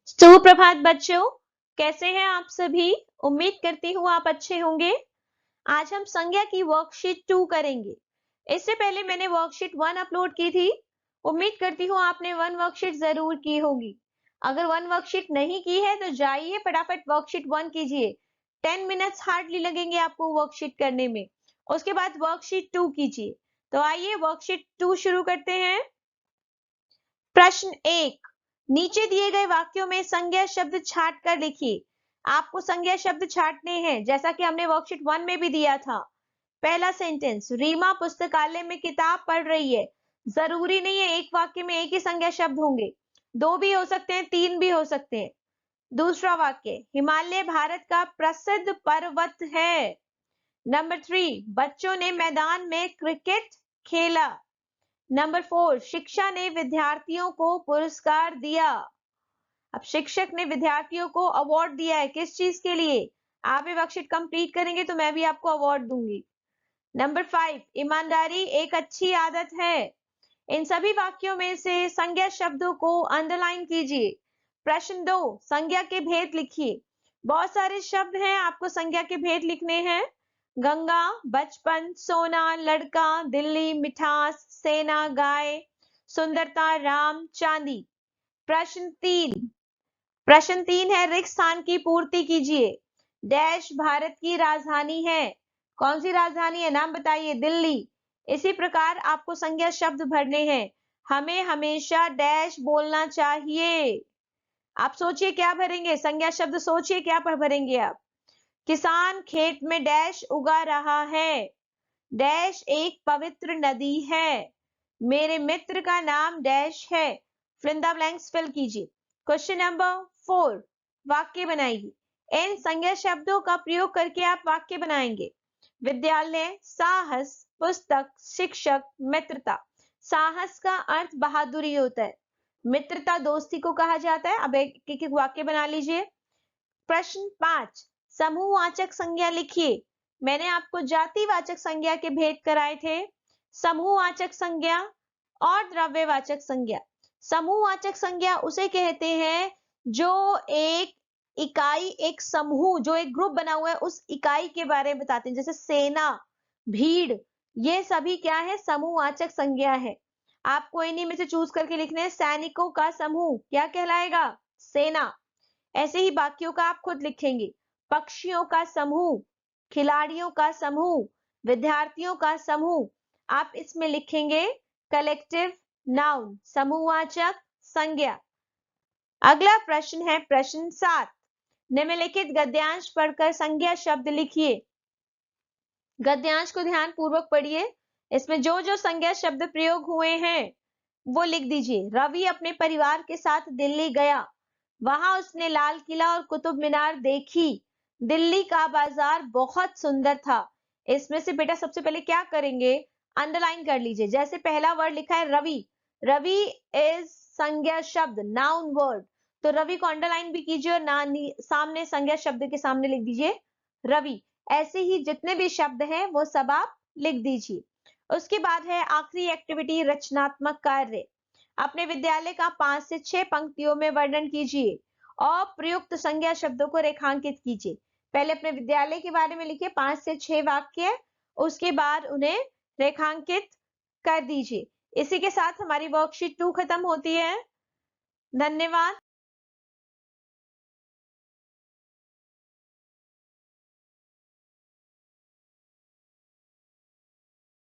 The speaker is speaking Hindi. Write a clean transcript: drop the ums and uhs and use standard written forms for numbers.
सुप्रभात बच्चों, कैसे हैं आप सभी। उम्मीद करती हूँ आप अच्छे होंगे। आज हम संज्ञा की वर्कशीट 2 करेंगे। इससे पहले मैंने वर्कशीट 1 अपलोड की थी। उम्मीद करती हूँ आपने 1 वर्कशीट जरूर की होगी। अगर 1 वर्कशीट नहीं की है तो जाइए फटाफट वर्कशीट 1 कीजिए। 10 मिनट्स हार्डली लगेंगे आपको वर्कशीट करने में। उसके बाद वर्कशीट 2 कीजिए। तो आइए वर्कशीट 2 शुरू करते हैं। प्रश्न 1, नीचे दिए गए वाक्यों में संज्ञा शब्द छांट कर लिखिए। आपको संज्ञा शब्द छांटने हैं, जैसा कि हमने वर्कशीट 1 में भी दिया था। पहला सेंटेंस, रीमा पुस्तकालय में किताब पढ़ रही है। जरूरी नहीं है एक वाक्य में एक ही संज्ञा शब्द होंगे, 2 भी हो सकते हैं, 3 भी हो सकते हैं। दूसरा वाक्य, हिमालय भारत का प्रसिद्ध पर्वत है। नंबर 3, बच्चों ने मैदान में क्रिकेट खेला। नंबर 4, शिक्षा ने विद्यार्थियों को पुरस्कार दिया। अब शिक्षक ने विद्यार्थियों को अवार्ड दिया है, किस चीज के लिए? आप ये वर्कशीट कंप्लीट करेंगे तो मैं भी आपको अवार्ड दूंगी। नंबर 5, ईमानदारी एक अच्छी आदत है। इन सभी वाक्यों में से संज्ञा शब्दों को अंडरलाइन कीजिए। प्रश्न 2, संज्ञा के भेद लिखिए। बहुत सारे शब्द हैं, आपको संज्ञा के भेद लिखने हैं। गंगा, बचपन, सोना, लड़का, दिल्ली, मिठास, सेना, गाय, सुंदरता, राम, चांदी। प्रश्न 3 है, रिक्त स्थान की पूर्ति कीजिए। डैश भारत की राजधानी है। कौन सी राजधानी है, नाम बताइए। दिल्ली। इसी प्रकार आपको संज्ञा शब्द भरने हैं। हमें हमेशा डैश बोलना चाहिए। आप सोचिए क्या भरेंगे, संज्ञा शब्द सोचिए क्या भरेंगे आप। किसान खेत में डैश उगा रहा है। डैश एक पवित्र नदी है। मेरे मित्र का नाम डैश है। Fill in the blanks fill कीजिए। क्वेश्चन नंबर 4, वाक्य बनाइए। इन संज्ञा शब्दों का प्रयोग करके आप वाक्य बनाएंगे। विद्यालय, साहस, पुस्तक, शिक्षक, मित्रता। साहस का अर्थ बहादुरी होता है। मित्रता दोस्ती को कहा जाता है। अब एक एक वाक्य बना लीजिए। प्रश्न 5, समूहवाचक संज्ञा लिखिए। मैंने आपको जातिवाचक संज्ञा के भेद कराए थे। समूहवाचक संज्ञा और द्रव्यवाचक संज्ञा। समूहवाचक संज्ञा उसे कहते हैं जो एक इकाई, एक समूह, जो एक ग्रुप बना हुआ है उस इकाई के बारे में बताते हैं। जैसे सेना, भीड़, ये सभी क्या है, समूहवाचक संज्ञा है। आपको इन्हीं में से चूज करके लिखने हैं। सैनिकों का समूह क्या कहलाएगा, सेना। ऐसे ही बाकियों का आप खुद लिखेंगे। पक्षियों का समूह, खिलाड़ियों का समूह, विद्यार्थियों का समूह। आप इसमें लिखेंगे कलेक्टिव नाउन, समूहवाचक संज्ञा। अगला प्रश्न है प्रश्न 7, निम्नलिखित गद्यांश पढ़कर संज्ञा शब्द लिखिए। गद्यांश को ध्यान पूर्वक पढ़िए। इसमें जो जो संज्ञा शब्द प्रयोग हुए हैं वो लिख दीजिए। रवि अपने परिवार के साथ दिल्ली गया। वहां उसने लाल किला और कुतुब मीनार देखी। दिल्ली का बाजार बहुत सुंदर था। इसमें से बेटा सबसे पहले क्या करेंगे, अंडरलाइन कर लीजिए। जैसे पहला वर्ड लिखा है रवि, रवि इज संज्ञा शब्द, नाउन वर्ड। तो रवि को अंडरलाइन भी कीजिए और सामने संज्ञा शब्द के सामने लिख दीजिए रवि। ऐसे ही जितने भी शब्द हैं वो सब आप लिख दीजिए। उसके बाद है आखिरी एक्टिविटी, रचनात्मक कार्य। अपने विद्यालय का 5 से 6 पंक्तियों में वर्णन कीजिए और प्रयुक्त संज्ञा शब्दों को रेखांकित कीजिए। पहले अपने विद्यालय के बारे में लिखिए 5 से 6 वाक्य, उसके बाद उन्हें रेखांकित कर दीजिए। इसी के साथ हमारी वर्कशीट 2 खत्म होती है। धन्यवाद।